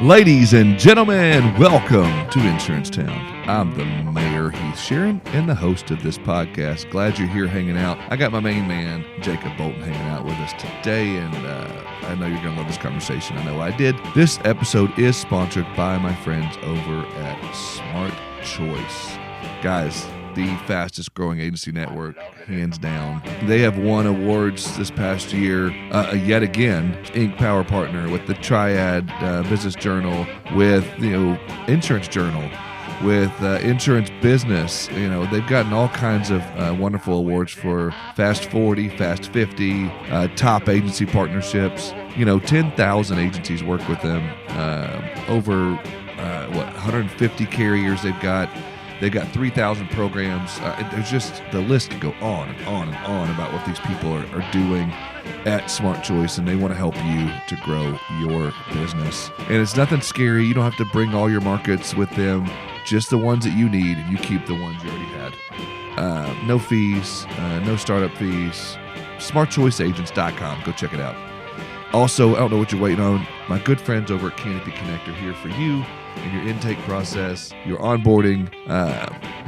Ladies and gentlemen, welcome to Insurance Town. I'm the mayor, Heath Shearon, and the host of this podcast. Glad you're here hanging out. I got my main man, Jacob Bolton, hanging out with us today, and I know you're going to love this conversation. I know I did. This episode is sponsored by my friends over at Smart Choice. Guys, the fastest growing agency network, hands down. They have won awards this past year, yet again, Inc. Power Partner with the Triad Business Journal, with, Insurance Journal, with Insurance Business. They've gotten all kinds of wonderful awards for Fast 40, Fast 50, top agency partnerships. 10,000 agencies work with them. Over 150 carriers they've got. They've got 3,000 programs. There's just, the list can go on and on and on about what these people are doing at Smart Choice, and they want to help you to grow your business. And it's nothing scary. You don't have to bring all your markets with them, just the ones that you need, and you keep the ones you already had. No fees, no startup fees. SmartChoiceAgents.com. Go check it out. Also, I don't know what you're waiting on. My good friends over at Canopy Connect are here for you in your intake process, your onboarding.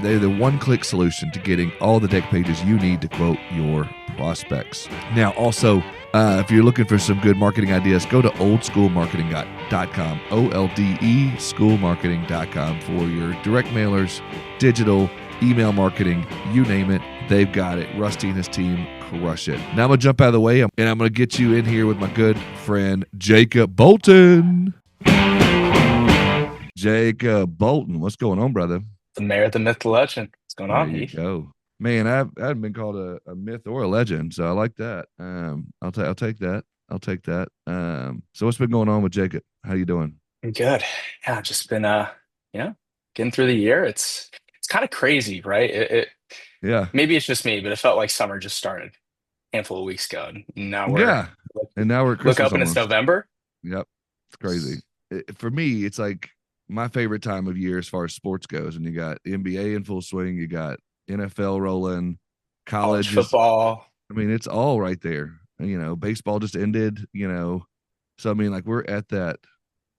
They're the one-click solution to getting all the deck pages you need to quote your prospects. Now, also, if you're looking for some good marketing ideas, go to oldschoolmarketing.com, OLDE schoolmarketing.com for your direct mailers, digital, email marketing, you name it, they've got it. Rusty and his team crush it. Now I'm going to jump out of the way, and I'm going to get you in here with my good friend, Jacob Bolton. Jacob Bolton, what's going on, brother? The mayor, the myth, the legend. What's going on, Heath? There you go. Man, I haven't been called a myth or a legend, so I like that. I'll take that. I'll take that. So what's been going on with Jacob? How you doing? I'm good. Yeah, just been getting through the year. It's kind of crazy, right? Yeah. Maybe it's just me, but it felt like summer just started a handful of weeks ago. And now And now we're at look Christmas up and it's almost. November. Yep. It's crazy. For me, it's like my favorite time of year as far as sports goes. And you got NBA in full swing, you got NFL rolling, College college football. it's all right there. Baseball just ended, So like we're at that.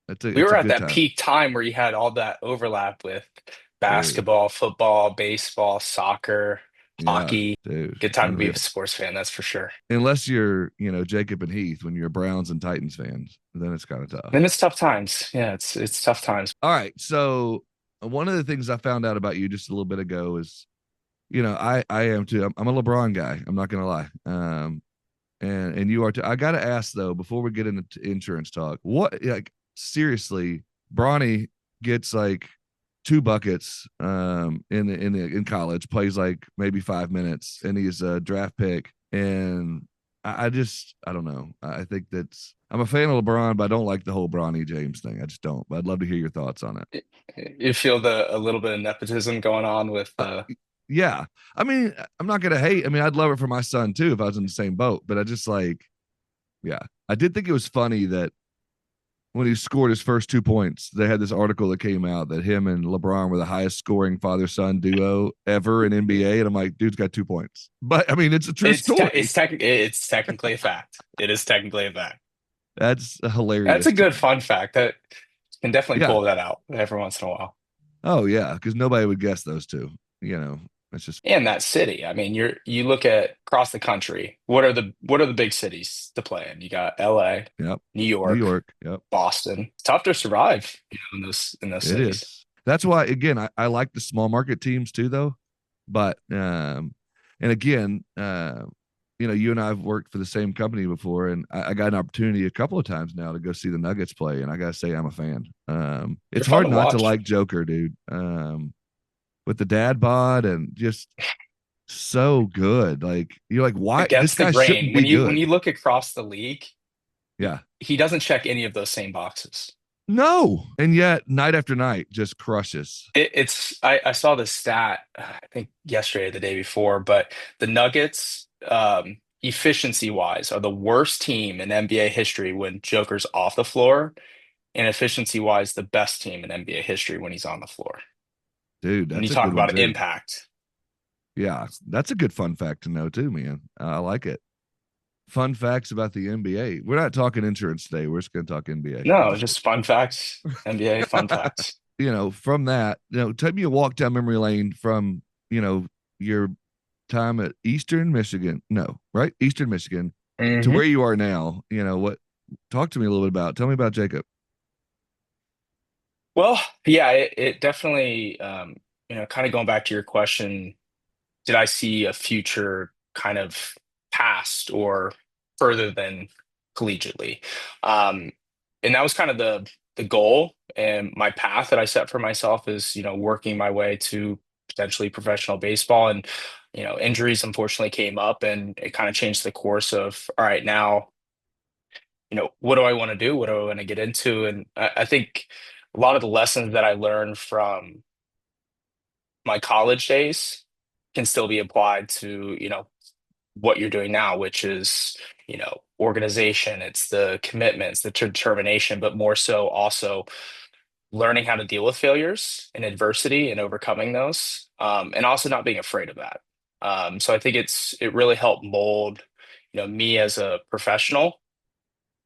We It's were a at good that time. peak time where you had all that overlap with Dude. basketball, football, baseball, soccer, Yeah, hockey. dude. Good time to be a Unreal. sports fan, that's for sure. Unless you're, Jacob and Heath, when you're Browns and Titans fans, then it's kind of tough. Then it's tough times. Yeah, it's tough times. All right. So one of the things I found out about you just a little bit ago is, I am too. I'm a LeBron guy. I'm not gonna lie. And you are too. I gotta ask though, before we get into insurance talk, what, seriously, Bronny gets like 2 buckets in college, plays like maybe 5 minutes, and he's a draft pick. And I don't know. I think I'm a fan of LeBron, but I don't like the whole Bronny James thing. I just don't. But I'd love to hear your thoughts on it. You feel a little bit of nepotism going on with Yeah. I'm not gonna hate. I'd love it for my son too if I was in the same boat. But I just yeah. I did think it was funny that when he scored his first 2 points, they had this article that came out that him and LeBron were the highest scoring father-son duo ever in NBA. And I'm like, dude's got 2 points. But it's a true story. It's technically a fact. It is technically a fact. That's hilarious. That's a good fun fact. That can definitely Yeah. pull that out every once in a while. Oh yeah, because nobody would guess those two. It's just And that city. You look at across the country. What are the big cities to play in? You got LA, yep. New New York, York. Yep. Boston. It's tough to survive, in those It cities. is. That's why, again, I like the small market teams too, though. But and again, you and I have worked for the same company before, and I got an opportunity a couple of times now to go see the Nuggets play, and I gotta say I'm a fan. It's They're fun hard to not to watch. like Joker, dude. With the dad bod and just so good. Like you're like, why this Against the guy grain. shouldn't be When good? you look across the league, Yeah. he doesn't check any of those same boxes. No, and yet night after night just crushes. I saw this stat, I think yesterday or the day before, but the Nuggets, efficiency wise, are the worst team in NBA history when Joker's off the floor, and efficiency wise, the best team in NBA history when he's on the floor. Dude, When you that's a talk good one about too. impact. Yeah, that's a good fun fact to know too, man. I like it. fun facts about the NBA. We're not talking insurance today. We're just going to talk NBA. I'm No, just just fun facts. NBA fun kidding. facts. From that, take me a walk down memory lane from, your time at Eastern Michigan. No, right? Eastern Michigan to Hmm. where you are now. Talk to me a little bit tell me about Jacob. Well, yeah, it definitely, kind of going back to your question, did I see a future kind of past or further than collegiately? Um, and that was kind of the goal and my path that I set for myself is, working my way to potentially professional baseball. And, injuries unfortunately came up and it kind of changed the course of, all right, now, what do I want to do? What do I want to get into? And I think a lot of the lessons that I learned from my college days can still be applied to, what you're doing now, which is, organization, it's the commitments, the determination, but more so also learning how to deal with failures and adversity and overcoming those, and also not being afraid of that. So I think it really helped mold, me as a professional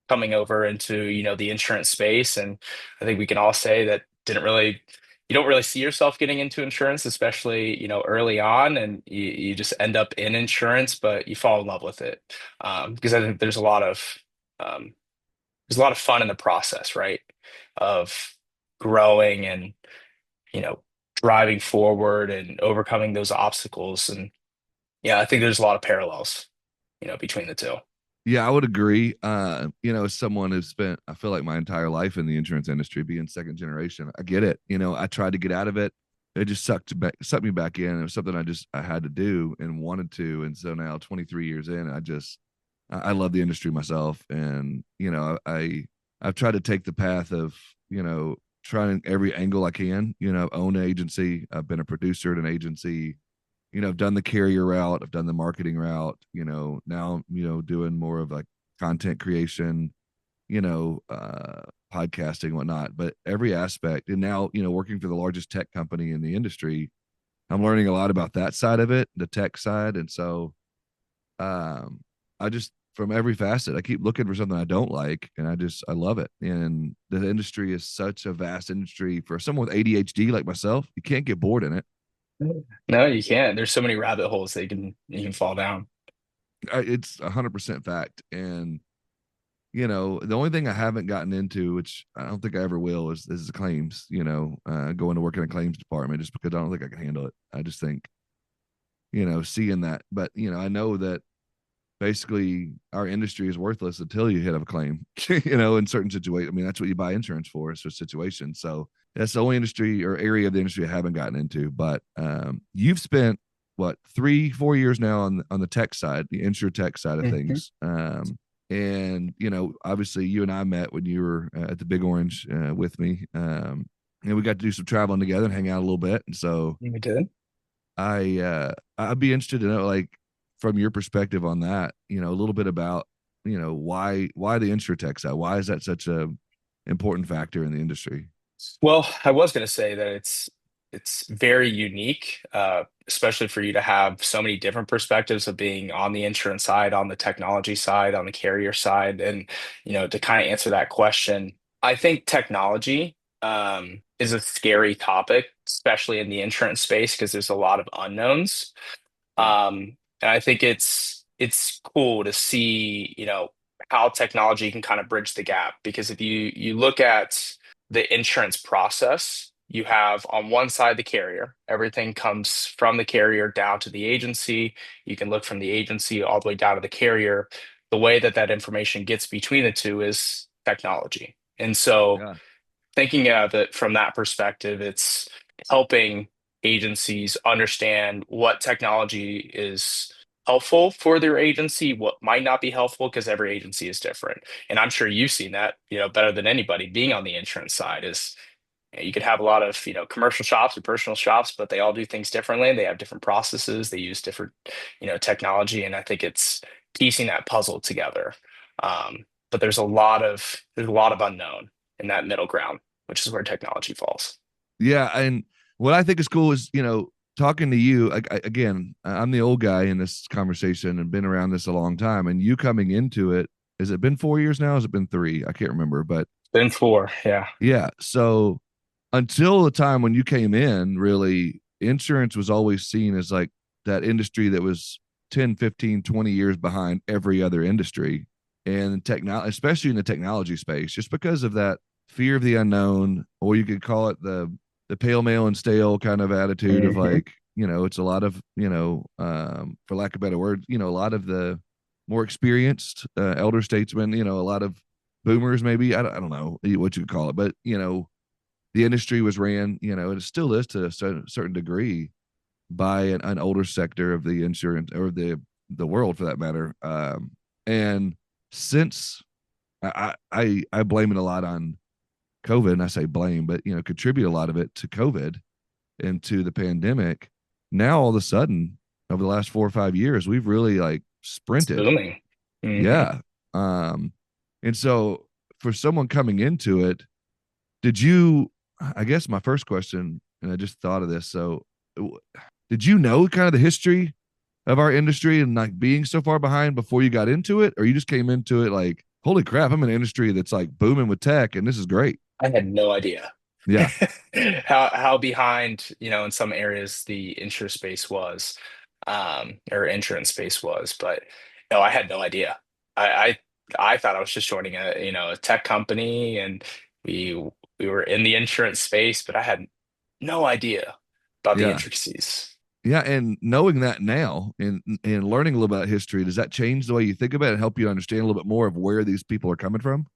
coming over into, the insurance space. And I think we can all say that didn't really you don't really see yourself getting into insurance, especially, early on, and you just end up in insurance, but you fall in love with it. Because I think um, there's a lot of fun in the process, right? Of growing and, you know, driving forward and overcoming those obstacles. And yeah, I think there's a lot of parallels, between the two. Yeah, I would agree. As someone who's spent, I feel like my entire life in the insurance industry, being second generation, I get it. I tried to get out of it. It just sucked me back in. It was something I had to do and wanted to. And so now 23 years in, I love the industry myself. And, I've tried to take the path of, trying every angle I can, own an agency. I've been a producer at an agency. I've done the carrier route, I've done the marketing route, now, doing more of like content creation, podcasting, whatnot, but every aspect. And now, working for the largest tech company in the industry, I'm learning a lot about that side of it, the tech side. And so, I just, from every facet, I keep looking for something I don't like, and I love it. And the industry is such a vast industry for someone with ADHD like myself. You can't get bored in it. No, you can't. There's so many rabbit holes that you can fall down. It's 100% fact. And the only thing I haven't gotten into, which I don't think I ever will, is the claims. Going to work in a claims department just because I don't think I can handle it. I just think seeing that, but I know that basically our industry is worthless until you hit a claim. In certain situations. I mean, that's what you buy insurance for, is for situations. So that's the only industry or area of the industry I haven't gotten into. But you've spent what 3-4 years now on the tech side, the insure-tech side of Mhm. things. And obviously you and I met when you were at the Big Orange with me. And we got to do some traveling together and hang out a little bit. And so We did. I'd be interested to know, like, from your perspective on that, a little bit about, why the insure-tech side? Why is that such a important factor in the industry? Well, I was going to say that it's very unique, especially for you to have so many different perspectives of being on the insurance side, on the technology side, on the carrier side, and to kind of answer that question, I think technology is a scary topic, especially in the insurance space, because there's a lot of unknowns. Yeah. And I think it's cool to see, how technology can kind of bridge the gap. Because if you look at the insurance process, you have on one side the carrier. Everything comes from the carrier down to the agency. You can look from the agency all the way down to the carrier. The way that that information gets between the two is technology. And so Yeah. thinking of it from that perspective, it's helping agencies understand what technology is helpful for their agency, what might not be helpful, because every agency is different. And I'm sure you've seen that, better than anybody being on the insurance side is you could have a lot of, commercial shops or personal shops, but they all do things differently. They have different processes, they use different, technology. And I think it's piecing that puzzle together. But there's a lot of unknown in that middle ground, which is where technology falls. Yeah. And what I think is cool is, talking to you again, I'm the old guy in this conversation and been around this a long time. And you coming into it, has it been 4 years now? Has it been three? I can't remember, but Been four, yeah. yeah. So until the time when you came in, really, insurance was always seen as like that industry that was 10, 15, 20 years behind every other industry. And technology, especially in the technology space, just because of that fear of the unknown, or you could call it the pale male and stale kind of attitude of Hmm. like, it's a lot of, for lack of a better word, a lot of the more experienced elder statesmen, a lot of boomers, maybe. I don't know what you could call it, but, the industry was ran, and it still is to a certain degree by an older sector of the insurance or the world for that matter. And since I blame it a lot on COVID, and I say blame, but contribute a lot of it to COVID and to the pandemic. Now all of a sudden, over the last 4 or 5 years, we've really like It's sprinted. booming. Hmm. Yeah. Um, and so for someone coming into it, did you, I guess my first question, and I just thought of this. So did you know kind of the history of our industry and like being so far behind before you got into it? Or you just came into it like, holy crap, I'm in an industry that's like booming with tech and this is great. I had no idea Yeah. how behind, in some areas the insure space was, or insurance space was, but no, I had no idea. I I thought I was just joining a tech company, and we we were in the insurance space, but I had no idea about the Yeah. intricacies. Yeah. And knowing that now and learning a little about history, does that change the way you think about it and help you understand a little bit more of where these people are coming from?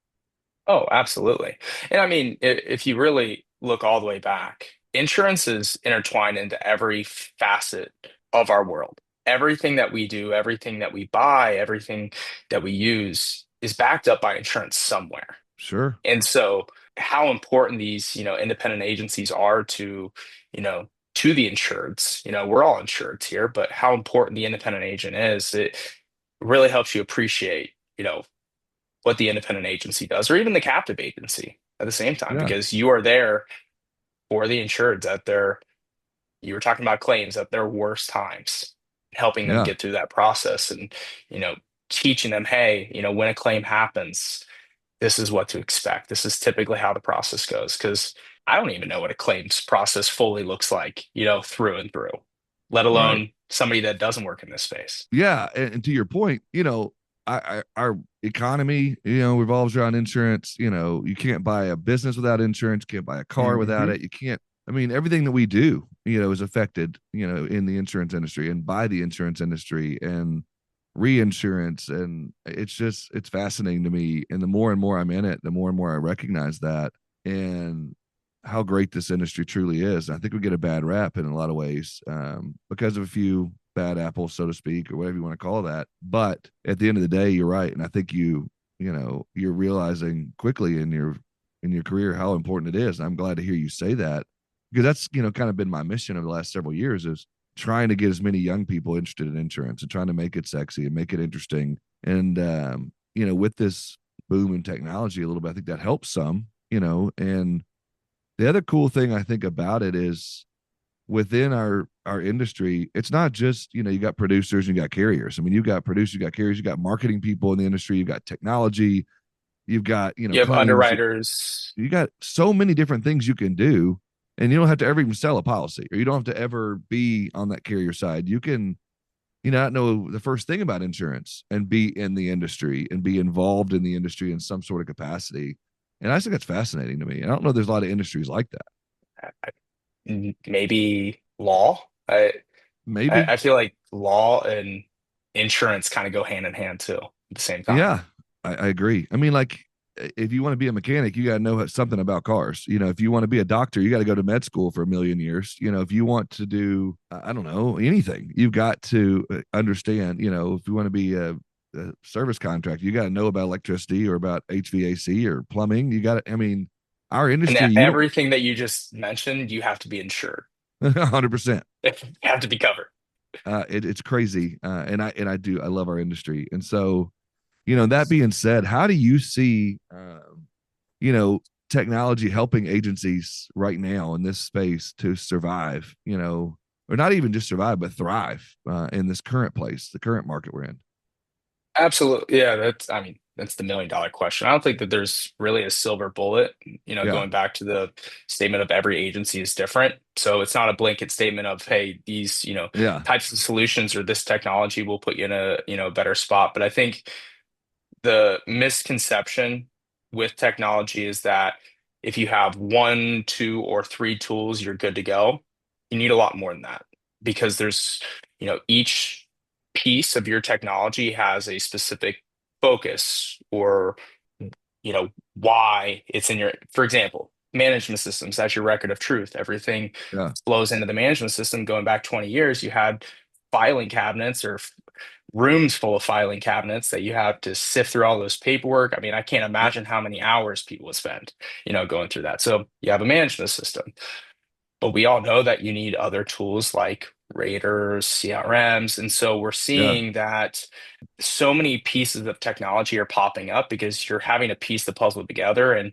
Oh, absolutely. And I mean, if you really look all the way back, insurance is intertwined into every facet of our world. Everything that we do, everything that we buy, everything that we use is backed up by insurance somewhere. Sure. And so how important these, independent agencies are you know, to the insureds, we're all insureds here, but how important the independent agent is, it really helps you appreciate, what the independent agency does, or even the captive agency at the same time, Yeah. because you are there for the insureds at you were talking about claims at their worst times, helping them Yeah. get through that process and, you know, teaching them, hey, when a claim happens, this is what to expect. This is typically how the process goes. Because I don't even know what a claims process fully looks like, through and through, let Right. alone somebody that doesn't work in this space. Yeah, and to your point, our economy, revolves around insurance. You can't buy a business without insurance. Can't buy a car without Hmm. it. You can't. I mean, everything that we do, is affected, in the insurance industry and by the insurance industry and reinsurance, and it's fascinating to me. And the more and more I'm in it, the more and more I recognize that and how great this industry truly is. I think we get a bad rap in a lot of ways because of a few bad apples, so to speak, or whatever you want to call that. But at the end of the day, you're right, and I think you're realizing quickly in your career how important it is. And I'm glad to hear you say that because that's kind of been my mission over the last several years is trying to get as many young people interested in insurance and trying to make it sexy and make it interesting. And with this boom in technology a little bit, I think that helps some. And the other cool thing I think about it is within our industry, it's not just, you got producers and you got carriers. I mean, you got producers, you got carriers, you got marketing people in the industry, you got technology, you've got, You have claims, underwriters. you got so many different things you can do. And you don't have to ever even sell a policy, or you don't have to ever be on that carrier side. You can, not know the first thing about insurance and be in the industry and be involved in the industry in some sort of capacity. And I think that's fascinating to me. I don't know there's a lot of industries like that. Maybe law. Maybe. I feel like law and insurance kind of go hand in hand too at the same time. Yeah, I agree. I mean, like, if you want to be a mechanic, you got to know something about cars. If you want to be a doctor, you got to go to med school for a million years. If you want to do, I don't know, anything, you've got to understand, if you want to be a service contractor, you got to know about electricity or about HVAC or plumbing. You got to, I mean, our And industry, you don't, everything that you just mentioned, you have to be insured. 100%. You have to be covered. It's crazy. I love our industry. And so, that being said, how do you see, you know, technology helping agencies right now in this space to survive? or not even just survive, but thrive in this current place, the current market we're in? Absolutely. Yeah, I mean, that's the $1 million question. I don't think that there's really a silver bullet, Yeah, going back to the statement of every agency is different. So it's not a blanket statement of, hey, these, yeah, types of solutions or this technology will put you in a, better spot. But I think the misconception with technology is that if you have one, two, or three tools, you're good to go. You need a lot more than that because each piece of your technology has a specific focus or, why it's in your, for example, management systems, that's your record of truth. Everything yeah, flows into the management system. Going back 20 years, you had filing cabinets or rooms full of filing cabinets that you have to sift through all those paperwork. I mean, I can't yep, imagine how many hours people would spend, going through that. So you have a management system, but we all know that you need other tools like raters, CRMs. And so we're yeah. seeing that so many pieces of technology are popping up because you're having to piece the puzzle together and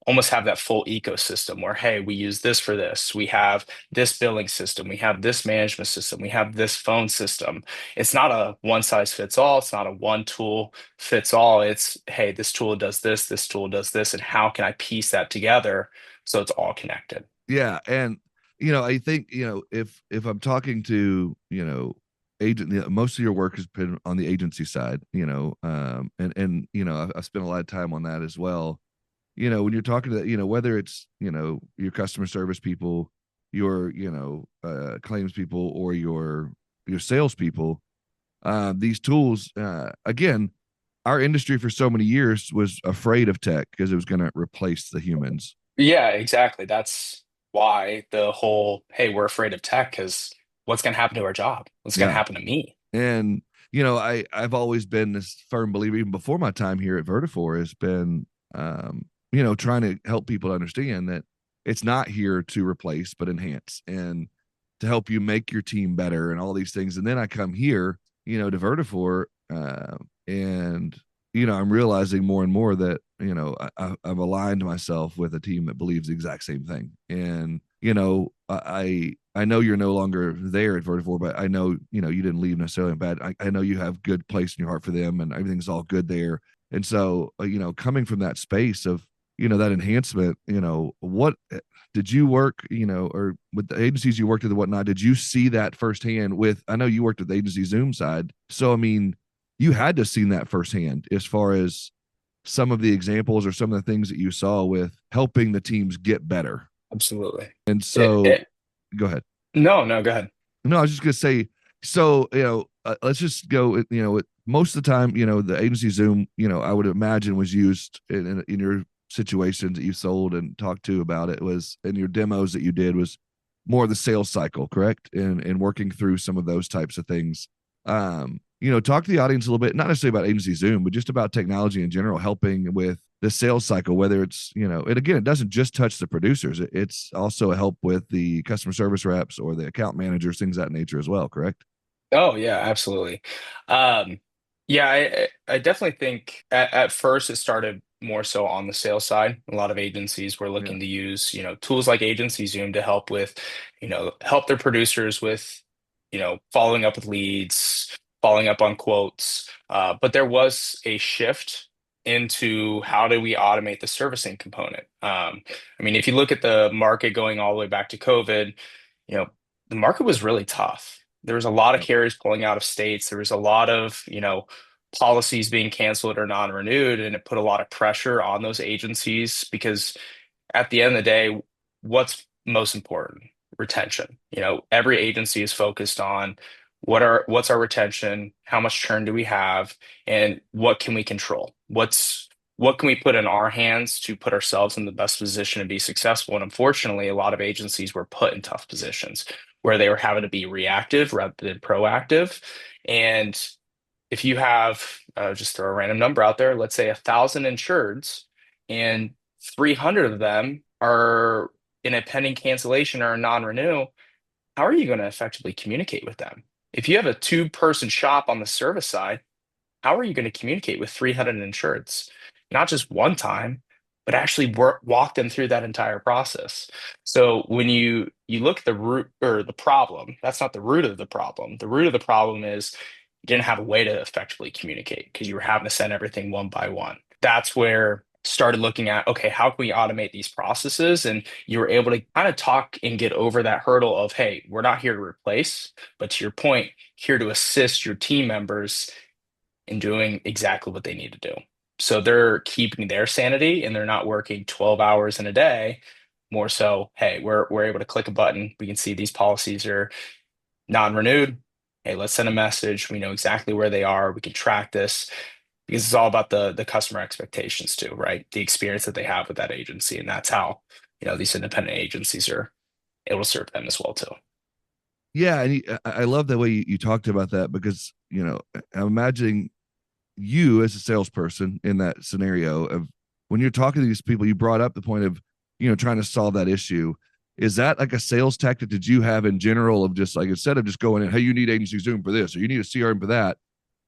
almost have that full ecosystem where, hey, we use this for this. We have this billing system. We have this management system. We have this phone system. It's not a one size fits all. It's not a one tool fits all. It's, hey, this tool does this tool does this, and how can I piece that together so it's all connected? Yeah, and I think if I'm talking to agent, most of your work has been on the agency side, and I spent a lot of time on that as well. When you're talking to whether it's your customer service people, your claims people, or your sales people, these tools, again, our industry for so many years was afraid of tech because it was going to replace the humans. Yeah, exactly. That's why the whole, hey, we're afraid of tech because what's going to happen to our job? What's going to Yeah. happen to me? And I've always been this firm believer, even before my time here at Vertifor, has been trying to help people understand that it's not here to replace, but enhance and to help you make your team better and all these things. And then I come here, to Vertifor, and I'm realizing more and more that I've aligned myself with a team that believes the exact same thing. And I know you're no longer there at Vertifor, but I know you didn't leave necessarily in bad. I know you have good place in your heart for them, and everything's all good there. And so coming from that space of that enhancement, what did you work, or with the agencies you worked with and whatnot, did you see that firsthand with, I know you worked with the agency Zoom side. So, I mean, you had to have seen that firsthand as far as some of the examples or some of the things that you saw with helping the teams get better. Absolutely. And It, so it, go ahead. no, no, go ahead. No, I was just going to say, so, let's just go, most of the time, the agency Zoom, I would imagine was used in your situations that you sold and talked to about it was in your demos that you did was more the sales cycle, correct? And working through some of those types of things. Talk to the audience a little bit, not necessarily about agency Zoom, but just about technology in general, helping with the sales cycle, whether it's, and again, it doesn't just touch the producers. It's also a help with the customer service reps or the account managers, things of that nature as well, correct? Oh yeah, absolutely. Um, yeah, I definitely think at first it started more so on the sales side. A lot of agencies were Yeah. looking to use, tools like Agency Zoom to help with, help their producers with, following up with leads, following up on quotes. But there was a shift into how do we automate the servicing component. I mean, if you look at the market going all the way back to COVID, you know, the market was really tough. There was a lot of Yep. carriers pulling out of states. There was a lot of, policies being canceled or non-renewed, and it put a lot of pressure on those agencies because at the end of the day, what's most important? Retention. Every agency is focused on what's our retention, how much churn do we have, and what can we control? What can we put in our hands to put ourselves in the best position to be successful? And unfortunately, a lot of agencies were put in tough positions where they were having to be reactive rather than proactive. And if you have just throw a random number out there, let's say 1,000 insureds, and 300 of them are in a pending cancellation or a non-renew, how are you going to effectively communicate with them? If you have a two-person shop on the service side, how are you going to communicate with 300 insureds? Not just one time. but actually walk them through that entire process. So when you look at the root or the problem, that's not the root of the problem. The root of the problem is you didn't have a way to effectively communicate because you were having to send everything one by one. That's where I started looking at, okay, how can we automate these processes? And you were able to kind of talk and get over that hurdle of, hey, we're not here to replace, but to your point, here to assist your team members in doing exactly what they need to do. So they're keeping their sanity and they're not working 12 hours in a day. More so, hey, we're able to click a button. We can see these policies are non-renewed. Hey, let's send a message. We know exactly where they are. We can track this because it's all about the customer expectations too, right? The experience that they have with that agency. And that's how, these independent agencies are able to serve them as well too. Yeah, and I love the way you talked about that because I'm imagining you as a salesperson in that scenario of when you're talking to these people, you brought up the point of trying to solve that issue. Is that like a sales tactic that you have in general of just like instead of just going in, hey, you need agency Zoom for this or you need a CRM for that?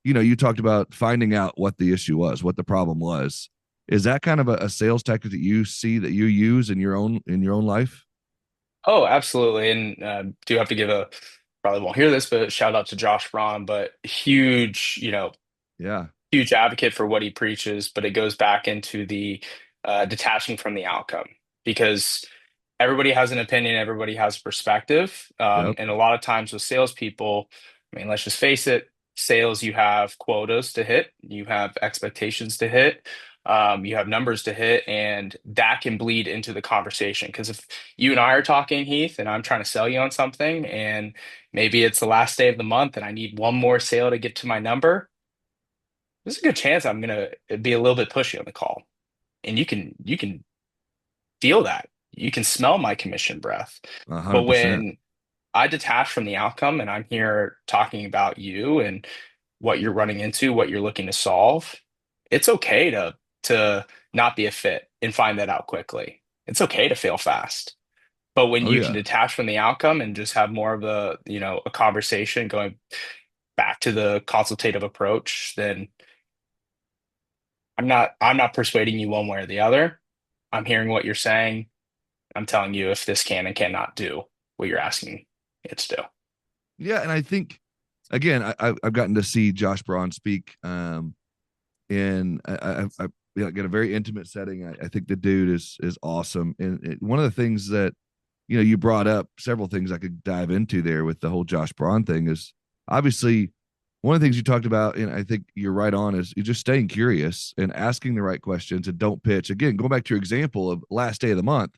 You talked about finding out what the issue was, what the problem was. Is that kind of a sales tactic that you see that you use in your own life? Oh, absolutely. And do have to give a probably won't hear this, but shout out to Josh Braun, but huge, Yeah. huge advocate for what he preaches, but it goes back into the detaching from the outcome because everybody has an opinion, everybody has a perspective. Yep. And a lot of times with salespeople, I mean, let's just face it, sales, you have quotas to hit, you have expectations to hit, you have numbers to hit, and that can bleed into the conversation. Because if you and I are talking, Heath, and I'm trying to sell you on something, and maybe it's the last day of the month and I need one more sale to get to my number, there's a good chance I'm gonna be a little bit pushy on the call. And you can feel that. You can smell my commission breath. a But hundred percent. when I detach from the outcome and I'm here talking about you and what you're running into, what you're looking to solve, it's okay to not be a fit and find that out quickly. It's okay to fail fast. But when Oh you can yeah. detach from the outcome and just have more of a conversation going back to the consultative approach, then I'm not persuading you one way or the other. I'm hearing what you're saying. I'm telling you if this can and cannot do what you're asking it to do. Yeah, and I think again, I've gotten to see Josh Braun speak, in get a very intimate setting. I think the dude is awesome, and one of the things that you brought up, several things I could dive into there with the whole Josh Braun thing is obviously one of the things you talked about, and I think you're right on, is you're just staying curious and asking the right questions and don't pitch. Again, going back to your example of last day of the month,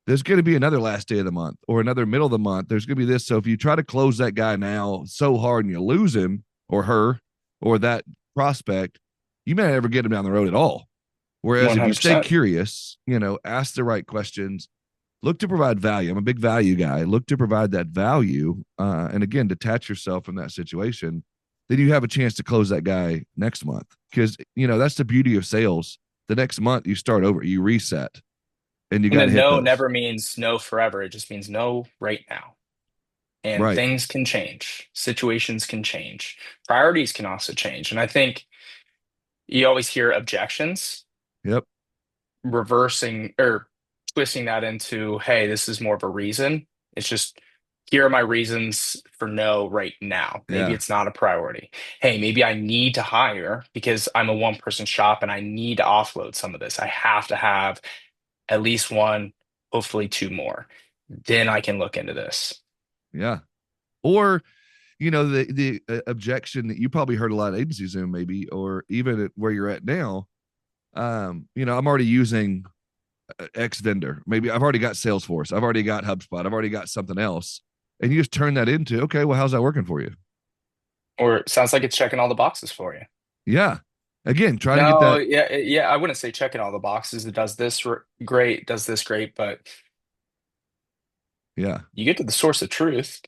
there's going to be another last day of the month or another middle of the month. There's going to be this. So if you try to close that guy now so hard and you lose him or her or that prospect, you may not ever get him down the road at all. Whereas if you stay 100%. curious, ask the right questions, look to provide value. I'm a big value guy. Look to provide that value. And again, detach yourself from that situation. Then you have a chance to close that guy next month. Because, that's the beauty of sales. The next month you start over, you reset, and you And got to then hit no those. never means no forever. It just means no right now. And Right. things can change, situations can change, priorities can also change. And I think you always hear objections, Yep. reversing or twisting that into, hey, this is more of a reason. It's just, here are my reasons for no right now. Maybe Yeah. it's not a priority. Hey, maybe I need to hire because I'm a one person shop and I need to offload some of this. I have to have at least one, hopefully two more. Then I can look into this. Yeah. Or, the objection that you probably heard a lot of agencies in maybe, or even at where you're at now. I'm already using X vendor. Maybe I've already got Salesforce. I've already got HubSpot. I've already got something else. And you just turn that into, okay, well, how's that working for you? Or it sounds like it's checking all the boxes for you. Yeah. Again, try to get No, that. yeah, yeah, I wouldn't say checking all the boxes. It does this great, does this great, but Yeah. you get to the source of truth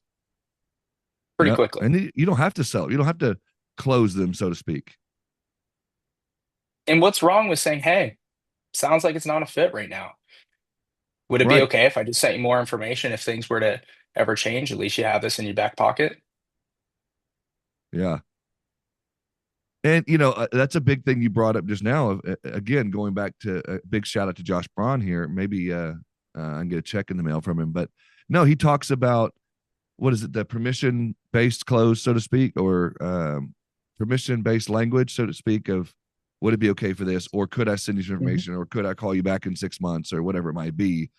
pretty Yep. quickly. And you don't have to sell. You don't have to close them, so to speak. And what's wrong with saying, hey, sounds like it's not a fit right now? Would it be Right. okay if I just sent you more information if things were to ever change? At least you have this in your back pocket. Yeah. And that's a big thing you brought up just now. Again, going back to a big shout out to Josh Braun here. Maybe I can get a check in the mail from him, but no, he talks about what is it, the permission based close, so to speak, or permission based language, so to speak, of would it be okay for this, or could I send you some Mhm. information, or could I call you back in 6 months, or whatever it might be.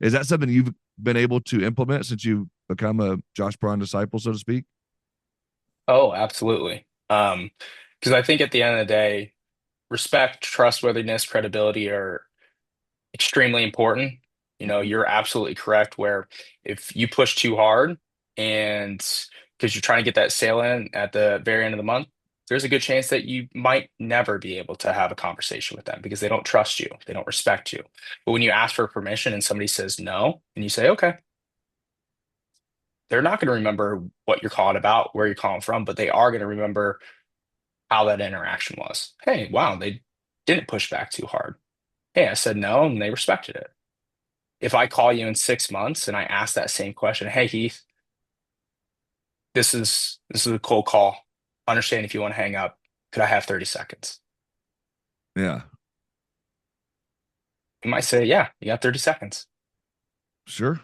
Is that something you've been able to implement since you've become a Josh Braun disciple, so to speak? Oh, absolutely. Because I think at the end of the day, respect, trustworthiness, credibility are extremely important. Mm-hmm. You're absolutely correct where if you push too hard and because you're trying to get that sale in at the very end of the month, there's a good chance that you might never be able to have a conversation with them because they don't trust you, they don't respect you. But when you ask for permission and somebody says no, and you say, okay, they're not going to remember what you're calling about, where you're calling from, but they are going to remember how that interaction was. Hey, wow, they didn't push back too hard. Hey, I said no, and they respected it. If I call you in 6 months and I ask that same question, hey Heath, this is a cold call. Understand if you want to hang up. Could I have 30 seconds? Yeah, You might say, yeah, you got 30 seconds. sure.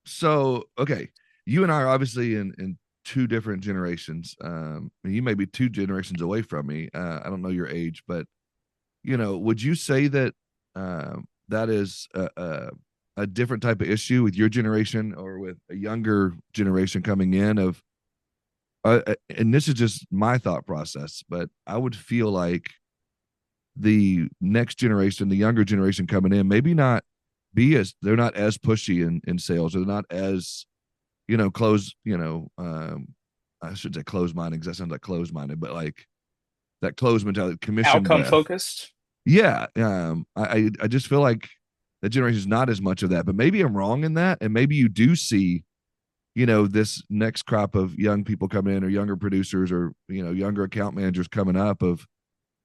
So, okay, you and I are obviously in two different generations. You may be two generations away from me. I don't know your age, but would you say that that is a different type of issue with your generation or with a younger generation coming in of and this is just my thought process, but I would feel like the next generation, the younger generation coming in, maybe not be as they're not as pushy in sales, or they're not as close, I should say close minded because that sounds like closed minded, but like that closed mentality, commission Outcome breath. focused. Yeah, I just feel like that generation is not as much of that, but maybe I'm wrong in that, and maybe you do see this next crop of young people coming in, or younger producers, or younger account managers coming up of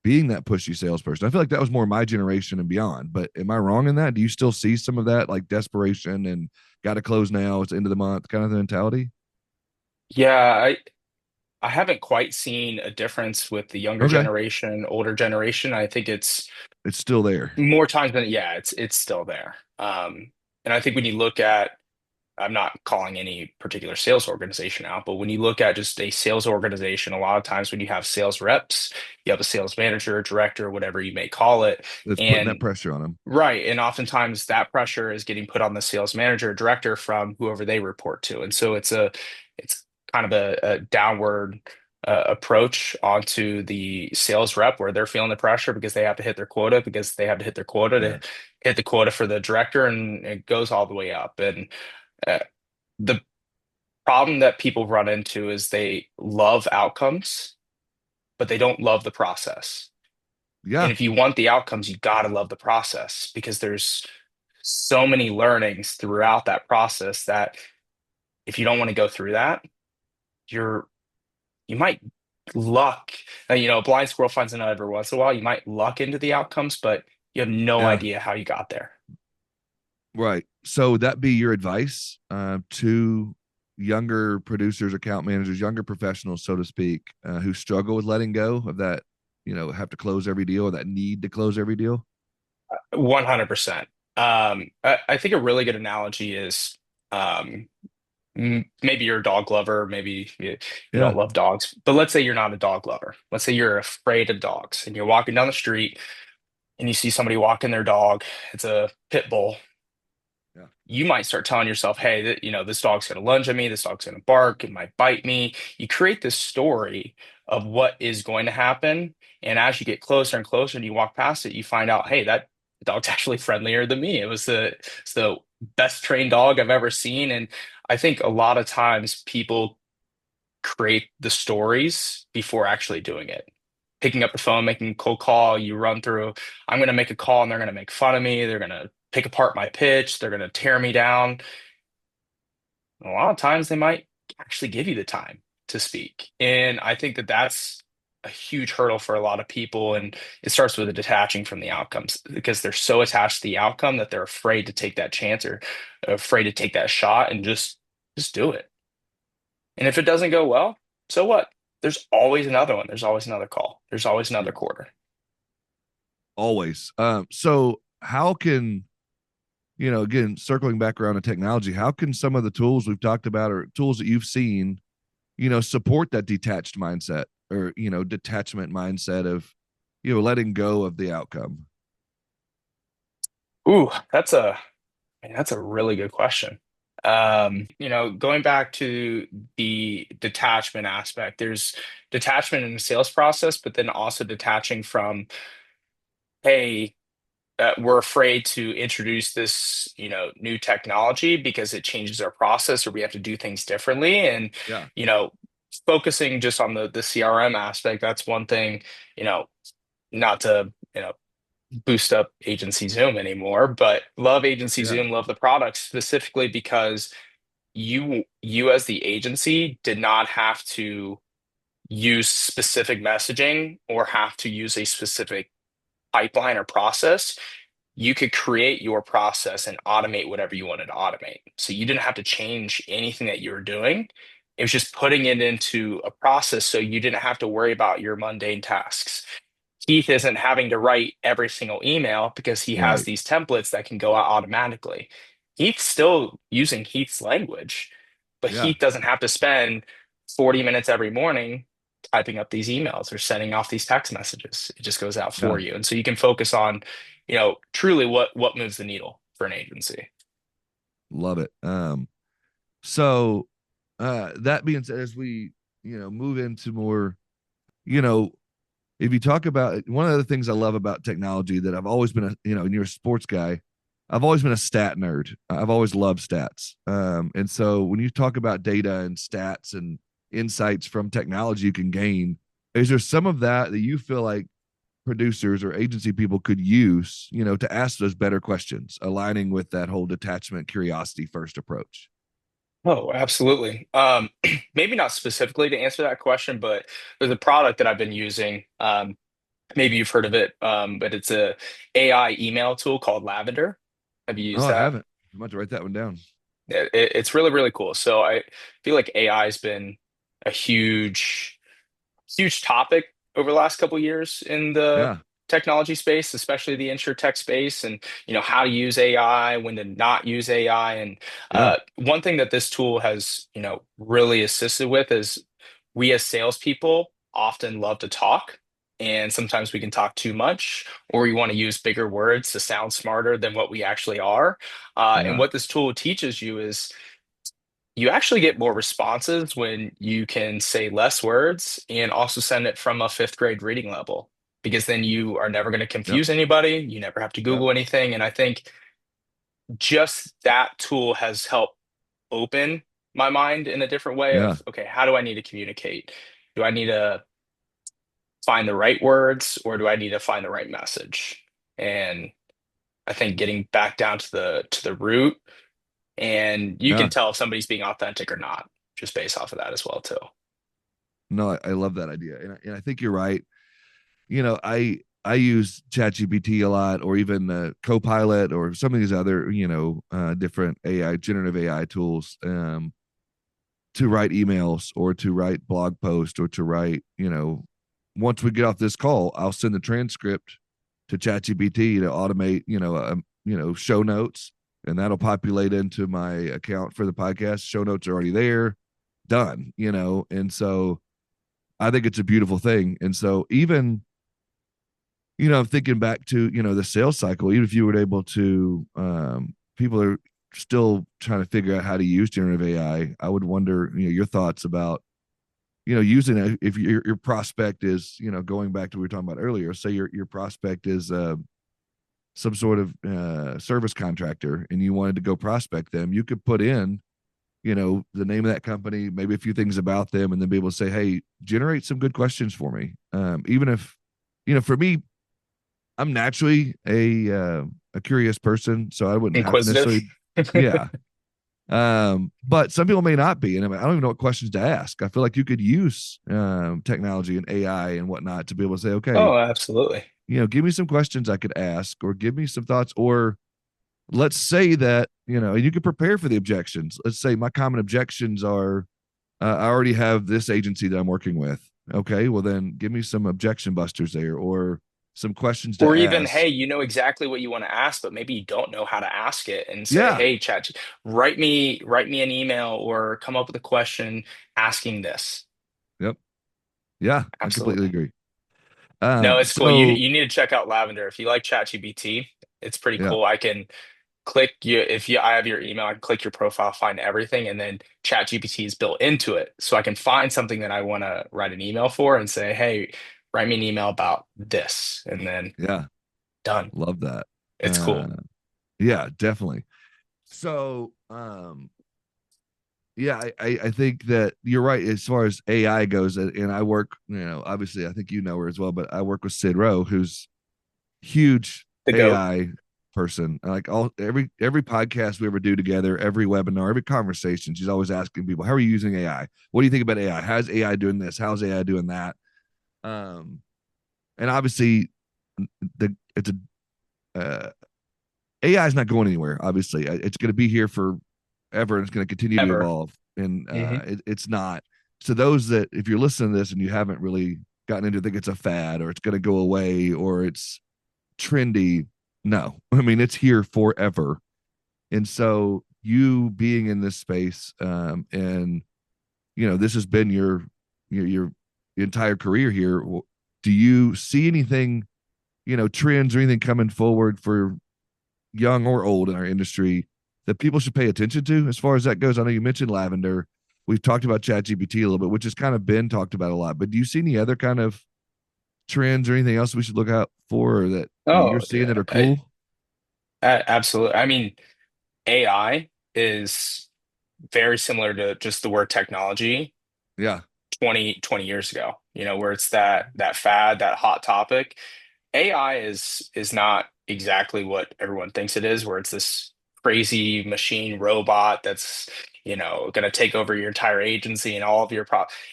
being that pushy salesperson. I feel like that was more my generation and beyond. But am I wrong in that? Do you still see some of that, like desperation and got to close now? It's end of the month kind of the mentality. Yeah, I haven't quite seen a difference with the younger Okay, generation, older generation. I think it's it's still there. more times than yeah, it's still there. And I think when you look at I'm not calling any particular sales organization out, but when you look at just a sales organization, a lot of times when you have sales reps, you have a sales manager, director, whatever you may call it. It's putting that And pressure on them. right. And oftentimes that pressure is getting put on the sales manager or director from whoever they report to. And so it's kind of a downward approach onto the sales rep where they're feeling the pressure because they have to hit their quota, because they have to hit their quota Yeah, to hit the quota for the director, and it goes all the way up. And uh, the problem that people run into is they love outcomes, but they don't love the process. And yeah, if you want the outcomes, you got to love the process because there's so many learnings throughout that process that if you don't want to go through that, you're you might luck, a blind squirrel finds a nut every once in a while. You might luck into the outcomes, but you have no yeah. idea how you got there. Right. So would that be your advice to younger producers, account managers, younger professionals, so to speak, who struggle with letting go of that, have to close every deal, or that need to close every deal? 100%. I think a really good analogy is um, maybe you're a dog lover, maybe you Yeah. don't love dogs, but let's say you're not a dog lover. Let's say you're afraid of dogs and you're walking down the street and you see somebody walking their dog. It's a pit bull. Yeah. You might start telling yourself, hey, this dog's going to lunge at me, this dog's going to bark, it might bite me. You create this story of what is going to happen. And as you get closer and closer and you walk past it, you find out, hey, that dog's actually friendlier than me. It's the best trained dog I've ever seen. And I think a lot of times people create the stories before actually doing it. Picking up the phone, making a cold call, you run through, I'm going to make a call and they're going to make fun of me. They're going to pick apart my pitch. They're going to tear me down. A lot of times they might actually give you the time to speak. And I think that that's a huge hurdle for a lot of people. And it starts with the detaching from the outcomes because they're so attached to the outcome that they're afraid to take that chance or afraid to take that shot and just do it. And if it doesn't go well, so what? there's always another one. There's always another call. There's always another Yeah. quarter. Always. So how can, again, circling back around to technology, how can some of the tools we've talked about or tools that you've seen, support that detached mindset or, detachment mindset of, letting go of the outcome? Ooh, that's a really good question. Going back to the detachment aspect, there's detachment in the sales process, but then also detaching from, hey, we're afraid to introduce this, new technology because it changes our process or we have to do things differently. And, Yeah. you know, focusing just on the CRM aspect, that's one thing, you know, not to, boost up Agency Zoom anymore, but love Agency Yeah. Zoom, love the product specifically because you as the agency did not have to use specific messaging or have to use a specific pipeline or process. You could create your process and automate whatever you wanted to automate. So you didn't have to change anything that you were doing. It was just putting it into a process so you didn't have to worry about your mundane tasks. Heath isn't having to write every single email because he has Right. these templates that can go out automatically. Heath's still using Heath's language, but Yeah. Heath doesn't have to spend 40 minutes every morning typing up these emails or sending off these text messages. It just goes out Yeah. for you. And so you can focus on, truly what moves the needle for an agency. Love it. So that being said, as we, move into more, you know, if you talk about one of the things I love about technology that I've always been and you're a sports guy, I've always been a stat nerd. I've always loved stats. And so when you talk about data and stats and insights from technology you can gain, is there some of that that you feel like producers or agency people could use, to ask those better questions, aligning with that whole detachment, curiosity first approach? Oh, absolutely. Maybe not specifically to answer that question, but there's a product that I've been using. Maybe you've heard of it, but it's a AI email tool called Lavender. Have you Oh, used I that? haven't. I'm about to write that one down. It's really, really cool. So I feel like AI has been a huge topic over the last couple of years in the Yeah. technology space, especially the insure-tech space, and how to use AI, when to not use AI. And Yeah. one thing that this tool has really assisted with is we as salespeople often love to talk. And sometimes we can talk too much, or we want to use bigger words to sound smarter than what we actually are. And Yeah. what this tool teaches you is you actually get more responses when you can say less words and also send it from a fifth grade reading level, because then you are never going to Yep. confuse anybody. You never have to Yep. Google anything. And I think just that tool has helped open my mind in a different way Yeah. of, okay, how do I need to communicate? Do I need to find the right words or do I need to find the right message? And I think getting back down to the root, and you can Yeah. tell if somebody's being authentic or not just based off of that as well too. No, I love that idea. And I think you're right. I use ChatGPT a lot, or even Copilot, or some of these other, different AI, generative AI tools, to write emails or to write blog posts or to write, once we get off this call, I'll send the transcript to ChatGPT to automate, show notes, and that'll populate into my account for the podcast. Show notes are already there, done, and so I think it's a beautiful thing. And so even, I'm thinking back to, the sales cycle, even if you were able to, people are still trying to figure out how to use generative AI. I would wonder, your thoughts about, using it if your prospect is, going back to what we were talking about earlier, say your prospect is some sort of service contractor and you wanted to go prospect them, you could put in, the name of that company, maybe a few things about them, and then be able to say, hey, generate some good questions for me. Even if, for me, I'm naturally a curious person, so I wouldn't have to Inquisitive. necessarily, yeah. But some people may not be, and I don't even know what questions to ask. I feel like you could use technology and AI and whatnot to be able to say, okay, Oh, absolutely. give me some questions I could ask, or give me some thoughts, or let's say that, and you can prepare for the objections. Let's say my common objections are, I already have this agency that I'm working with. Okay, well then give me some objection busters there or some questions to Or even, ask. hey, you know exactly what you want to ask, but maybe you don't know how to ask it and say, Yeah. hey, chat, write me an email or come up with a question asking this. Yep. Yeah, I completely Absolutely. agree. No, it's cool. So You need to check out Lavender. If you like ChatGPT, it's pretty yeah, cool. I can click you if you I have your email, I can click your profile, find everything, and then ChatGPT is built into it. So I can find something that I want to write an email for and say, hey, write me an email about this, and then yeah, done. love that. It's Uh, cool. yeah, definitely. So, yeah, I think that you're right as far as AI goes, and I work, obviously, I think you know her as well, but I work with Sid Rowe, who's huge The goat. AI person. Like every podcast we ever do together, every webinar, every conversation, she's always asking people, "How are you using AI? What do you think about AI? How's AI doing this? How's AI doing that?" Um, and obviously, it's a AI is not going anywhere. Obviously, it's going to be here forever, and it's going to continue to Ever. evolve. And Hmm. it's not. So those that, if you're listening to this and you haven't really gotten into, think it's a fad or it's going to go away or it's trendy, no. I mean, it's here forever. And so you being in this space, and this has been your entire career here. Do you see anything, trends or anything coming forward for young or old in our industry that people should pay attention to as far as that goes? I know you mentioned lavender. We've talked about ChatGPT a little bit, which has kind of been talked about a lot. But do you see any other kind of trends or anything else we should look out for or that you're Oh, seeing that yeah. are cool? Absolutely. I mean, AI is very similar to just the word technology Yeah, 20 years ago, where it's that fad, that hot topic. AI is not exactly what everyone thinks it is, where it's this crazy machine robot that's, going to take over your entire agency and all of your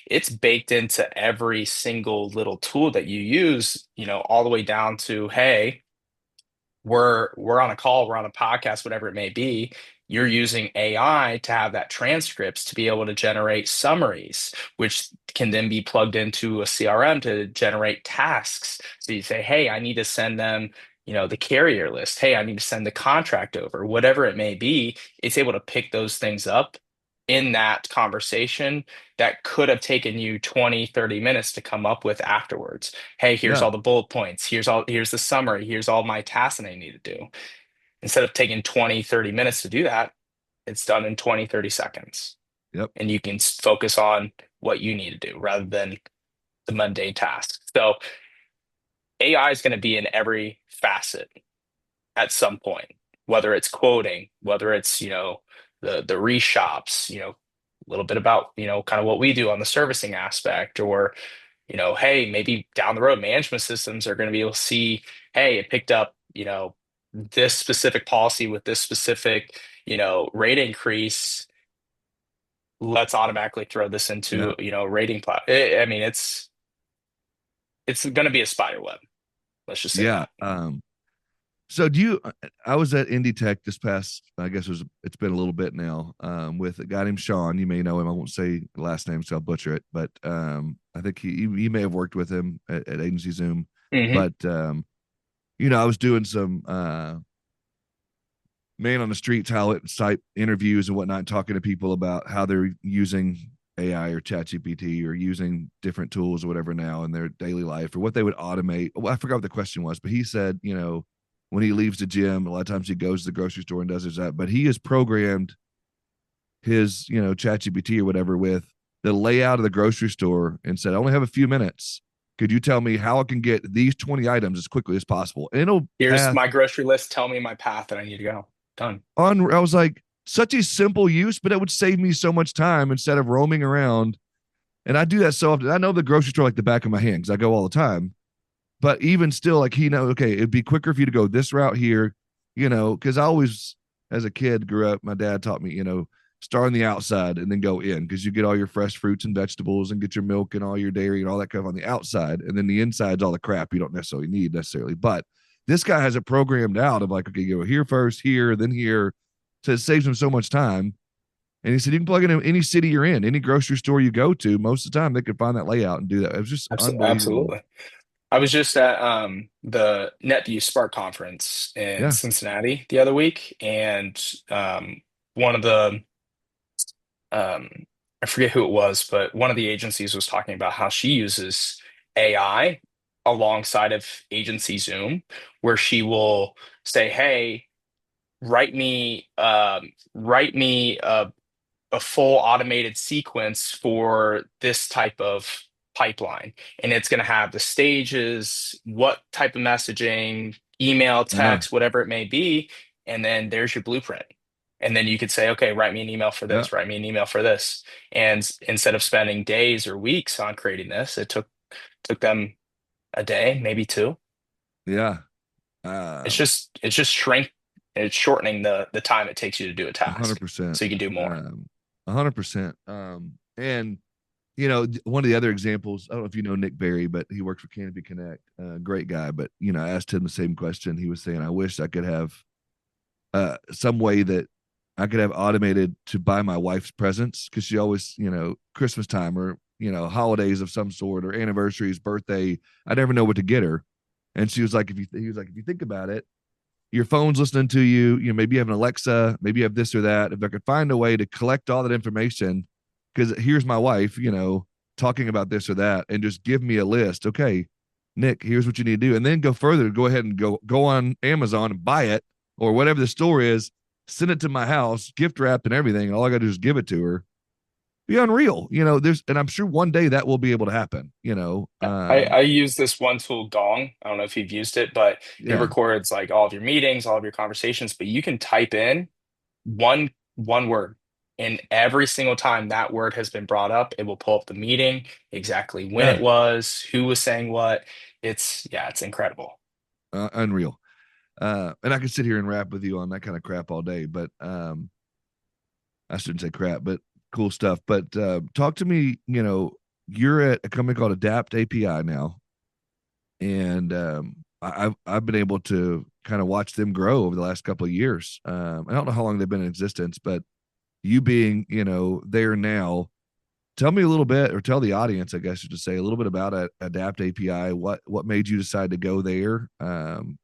It's baked into every single little tool that you use, all the way down to, hey, we're on a call, we're on a podcast, whatever it may be. You're using AI to have that transcripts to be able to generate summaries, which can then be plugged into a CRM to generate tasks. So you say, hey, I need to send them, the carrier list. Hey, I need to send the contract over, whatever it may be. It's able to pick those things up in that conversation that could have taken you 20, 30 minutes to come up with afterwards. Hey, here's yeah, all the bullet points. Here's the summary. Here's all my tasks that I need to do. Instead of taking 20, 30 minutes to do that, it's done in 20, 30 seconds. yep, And you can focus on what you need to do rather than the mundane tasks. So AI is going to be in every facet at some point, whether it's quoting, whether it's, the reshops, a little bit about, kind of what we do on the servicing aspect, or, hey, maybe down the road, management systems are going to be able to see, hey, it picked up, this specific policy with this specific, rate increase. Let's automatically throw this yeah, into, rating I mean, it's going to be a spider web. Let's just say yeah. that. So do you? I was at Indie Tech this past. I guess it's been a little bit now. With a guy named Sean. You may know him. I won't say the last name, so I'll butcher it. But I think you may have worked with him at Agency Zoom. Hmm. But I was doing some man on the street type interviews and whatnot, talking to people about how they're using AI or ChatGPT or using different tools or whatever now in their daily life or what they would automate. Well, I forgot what the question was, but he said, when he leaves the gym, a lot of times he goes to the grocery store and does his that, but he has programmed his, ChatGPT or whatever with the layout of the grocery store and said, I only have a few minutes. Could you tell me how I can get these 20 items as quickly as possible? And it'll Here's path my grocery list. Tell me my path that I need to go. Done. on. I was like, such a simple use, but it would save me so much time instead of roaming around. And I do that so often. I know the grocery store like the back of my hand because I go all the time. But even still, like he know, okay, it'd be quicker for you to go this route here, because I always, as a kid, grew up. My dad taught me, start on the outside and then go in because you get all your fresh fruits and vegetables and get your milk and all your dairy and all that kind of on the outside, and then the inside's all the crap you don't necessarily need necessarily. But this guy has it programmed out of like, okay, go here first, here, then here, so it saves him so much time. And he said, you can plug it in any city you're in, any grocery store you go to. Most of the time, they could find that layout and do that. It was just unbelievable. Absolutely. I was just at the NetView Spark conference in Yeah. Cincinnati the other week, and one of the um, I forget who it was, but one of the agencies was talking about how she uses AI alongside of agency Zoom, where she will say, "Hey, write me a full automated sequence for this type of pipeline. And it's going to have the stages, what type of messaging, email, Uh, text, whatever it may be. And then there's your blueprint. And then you could say, okay, write me an email for yeah. this, write me an email for this. And instead of spending days or weeks on creating this, it took them a day, maybe two. Yeah. It's just it's shortening the time it takes you to do a task 100%. so you can do more. 100%. And one of the other examples, I don't know if you know Nick Berry, but he works for Canopy Connect. Great guy. But I asked him the same question. He was saying, I wish I could have some way that I could have automated to buy my wife's presents, because she always, Christmas time or holidays of some sort or anniversaries, birthday. I never know what to get her. And she was like, he was like, if you think about it, your phone's listening to you. Maybe you have an Alexa, maybe you have this or that. If I could find a way to collect all that information, because here's my wife, talking about this or that, and just give me a list. Okay, Nick, here's what you need to do, and then go further. Go ahead and go on Amazon and buy it or whatever the store is. Send it to my house, gift wrapped and everything, and all I got to do is give it to her. Be unreal, and I'm sure one day that will be able to happen. I use this one tool, Gong. I don't know if you've used it, but it Yeah, records like all of your meetings, all of your conversations, but you can type in one word. And every single time that word has been brought up, it will pull up the meeting, exactly when yeah, it was, who was saying what. It's incredible. unreal. And I could sit here and rap with you on that kind of crap all day, but I shouldn't say crap, but cool stuff. But talk to me. You're at a company called Adapt API now, and I've been able to kind of watch them grow over the last couple of years. I don't know how long they've been in existence, but you being there now, tell me a little bit, or tell the audience, I guess you should say, a little bit about Adapt API. What made you decide to go there, and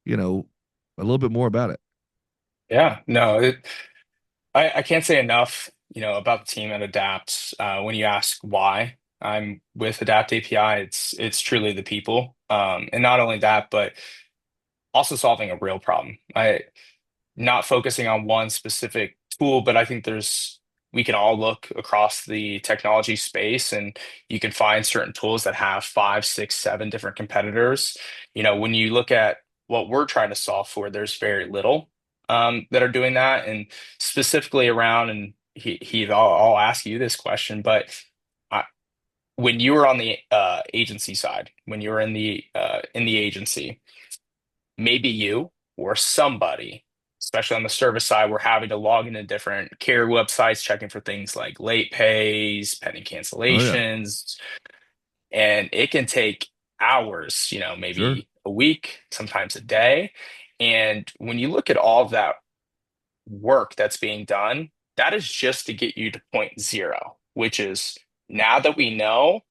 a little bit more about it. Yeah, no, I can't say enough, about the team at Adapt. When you ask why I'm with Adapt API, it's truly the people. And not only that, but also solving a real problem. Not focusing on one specific tool, but I think we can all look across the technology space and you can find certain tools that have five, six, seven different competitors. When you look at what we're trying to solve for, there's very little that are doing that. And specifically around, and I'll ask you this question, but I, when you were on the agency side, when you were in the agency, maybe you or somebody, especially on the service side, were having to log into different carrier websites, checking for things like late pays, pending Oh yeah, cancellations, and it can take hours, sure. maybe a week, sometimes a day. And when you look at all of that work that's being done, that is just to get you to point zero, which is now that we know,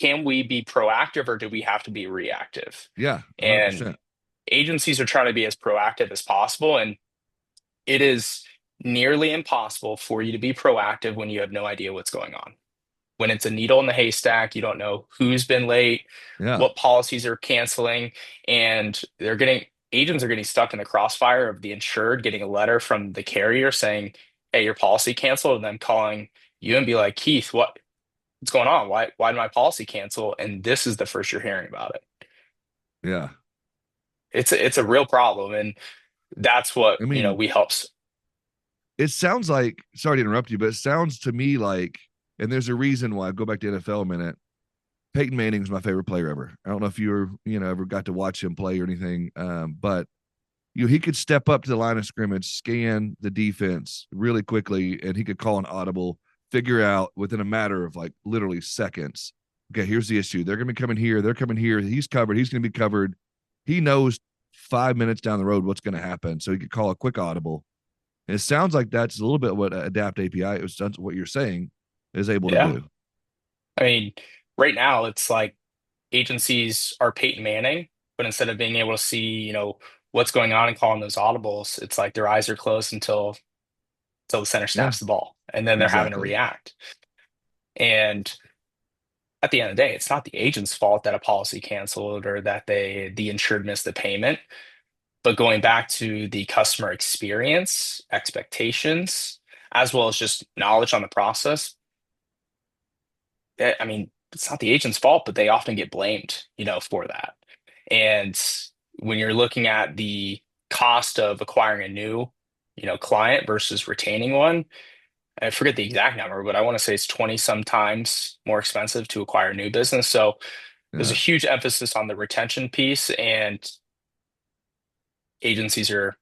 can we be proactive or do we have to be reactive? Yeah, And 100%. agencies are trying to be as proactive as possible. And it is nearly impossible for you to be proactive when you have no idea what's going on. When it's a needle in the haystack, you don't know who's been late, Yeah, what policies are canceling, and agents are getting stuck in the crossfire of the insured getting a letter from the carrier saying, "Hey, your policy canceled," and then calling you and be like, "Keith, what's going on? Why did my policy cancel?" And this is the first you're hearing about it. yeah. It's a real problem, and that's what I mean, we help. it sounds like, sorry to interrupt you, but it sounds to me like, and there's a reason why, go back to NFL a minute. Peyton Manning's my favorite player ever. I don't know if you were, ever got to watch him play or anything, but he could step up to the line of scrimmage, scan the defense really quickly, and he could call an audible, figure out within a matter of like literally seconds. Okay, here's the issue. They're going to be coming here. They're coming here. He's covered. He's going to be covered. He knows 5 minutes down the road what's going to happen, so he could call a quick audible. And it sounds like that's a little bit what Adapt API is, what you're saying, is able to Yeah. do. I mean, right now it's like agencies are Peyton Manning, but instead of being able to see, what's going on and calling those audibles, it's like their eyes are closed until the center Yeah, snaps the ball, and then they're having to exactly. react. And at the end of the day, it's not the agent's fault that a policy canceled or that the insured missed the payment. But going back to the customer experience, expectations, as well as just knowledge on the process, I mean, it's not the agent's fault, but they often get blamed, for that. And when you're looking at the cost of acquiring a new, client versus retaining one, I forget the exact number, but I want to say it's 20 some times more expensive to acquire new business. So there's a Yeah. huge emphasis on the retention piece, and agencies are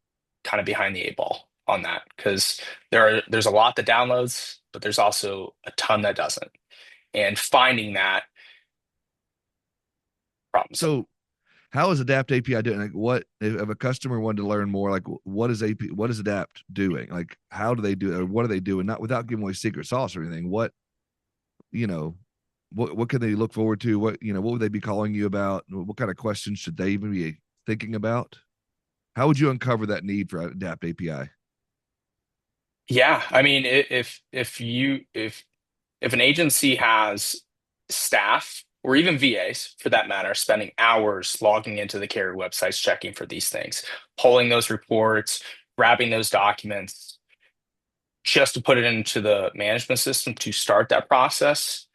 kind of behind the eight ball on that because there's a lot that downloads, but there's also a ton that doesn't. And finding that problem set. So how is Adapt API doing? Like, what if a customer wanted to learn more? Like, what is What is Adapt doing? Like, how do they do it? Or what are they doing? Not without giving away secret sauce or anything. What you know, what can they look forward to? What would they be calling you about? What kind of questions should they even be thinking about? How would you uncover that need for Adapt API? Yeah, I mean, if an agency has staff or even VAs for that matter, spending hours logging into the carrier websites, checking for these things, pulling those reports, grabbing those documents, just to put it into the management system to start that process,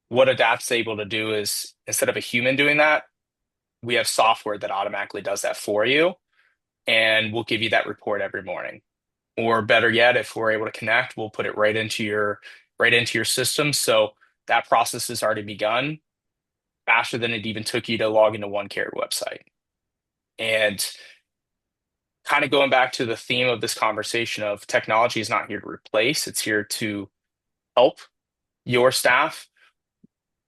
what Adapt's able to do is instead of a human doing that, we have software that automatically does that for you, and we'll give you that report every morning. Or better yet, if we're able to connect, we'll put it right into your system. So that process has already begun faster than it even took you to log into one carrier website. And kind of going back to the theme of this conversation of technology is not here to replace, it's here to help your staff.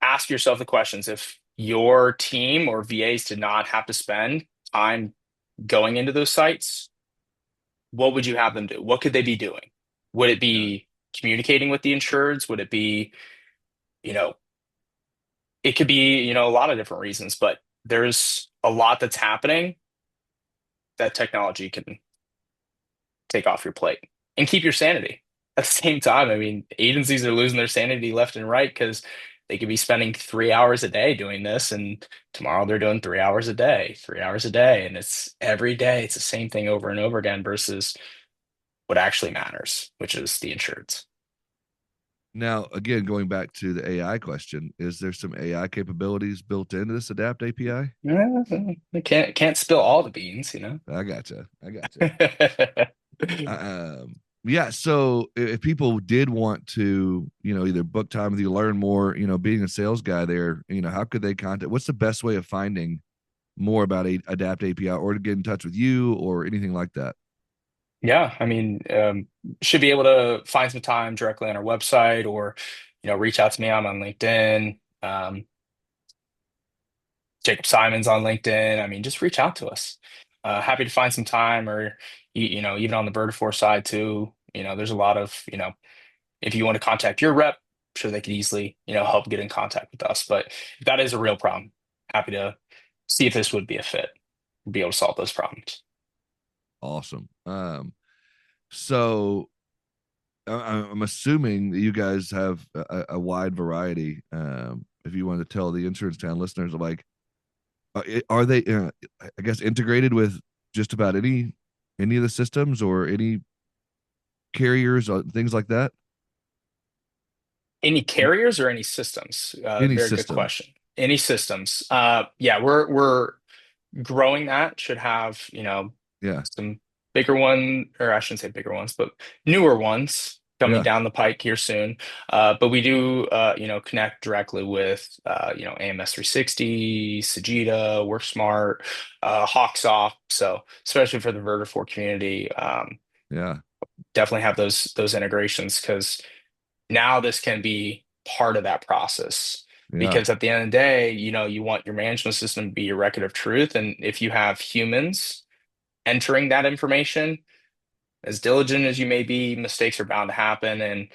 Ask yourself the questions. If your team or VAs did not have to spend time going into those sites, what would you have them do? What could they be doing? Would it Yeah. be communicating with the insureds? Would it be, you know, it could be, a lot of different reasons, but there's a lot that's happening that technology can take off your plate and keep your sanity. At the same time, I mean, agencies are losing their sanity left and right because they could be spending 3 hours a day doing this, and tomorrow they're doing 3 hours a day, 3 hours a day, and it's every day. It's the same thing over and over again versus what actually matters, which is the insureds. Now, again, going back to the AI question, is there some AI capabilities built into this Adapt API? They can't spill all the beans. I gotcha. I gotcha. Yeah. So if people did want to, either book time with you, learn more, being a sales guy there, how could they contact? What's the best way of finding more about Adapt API or to get in touch with you or anything like that? Yeah, I mean, should be able to find some time directly on our website or, reach out to me. I'm on LinkedIn. Jacob Simon's on LinkedIn. I mean, just reach out to us. Happy to find some time or, even on the Vertifor side too. There's a lot of, if you want to contact your rep, I'm sure they could easily, help get in contact with us. But if that is a real problem, happy to see if this would be a fit, be able to solve those problems. Awesome. So I'm assuming that you guys have a wide variety. If you want to tell the Insurance Town listeners, like, are they, I guess, integrated with just about any of the systems or any carriers or things like that? Any carriers or any systems? Any Very good system? question. Any systems? Yeah, we're growing that. Should have, Yeah, some bigger one, or I shouldn't say bigger ones, but newer ones coming yeah, down the pike here soon. But we do, connect directly with, AMS 360, Sagita, WorkSmart, HawkSoft. So especially for the Vertifor community, yeah, definitely have those integrations because now this can be part of that process. yeah, Because at the end of the day, you want your management system to be your record of truth. And if you have humans entering that information, as diligent as you may be, mistakes are bound to happen, and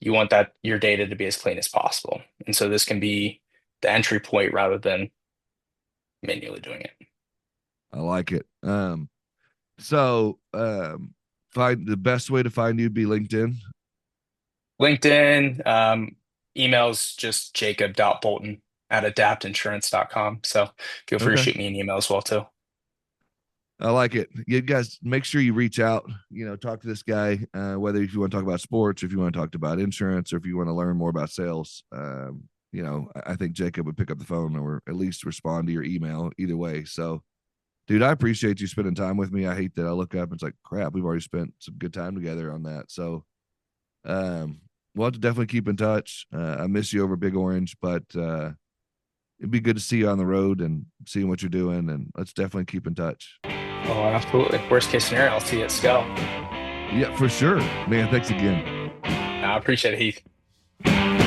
you want that your data to be as clean as possible. And so this can be the entry point rather than manually doing it. I like it. Find the best way to find you be LinkedIn. LinkedIn, emails just jacob.bolton at adaptinsurance.com. So feel free to Okay. shoot me an email as well too. I like it. You guys make sure you reach out, talk to this guy, whether if you want to talk about sports, or if you want to talk about insurance, or if you want to learn more about sales. I think Jacob would pick up the phone or at least respond to your email either way. So, dude, I appreciate you spending time with me. I hate that I look up and it's like, crap, we've already spent some good time together on that. So, we'll have to definitely keep in touch. I miss you over Big Orange, but it'd be good to see you on the road and seeing what you're doing. And let's definitely keep in touch. Oh, absolutely. Worst case scenario, I'll see you at Scale. Yeah, for sure. Man, thanks again. I appreciate it, Heath.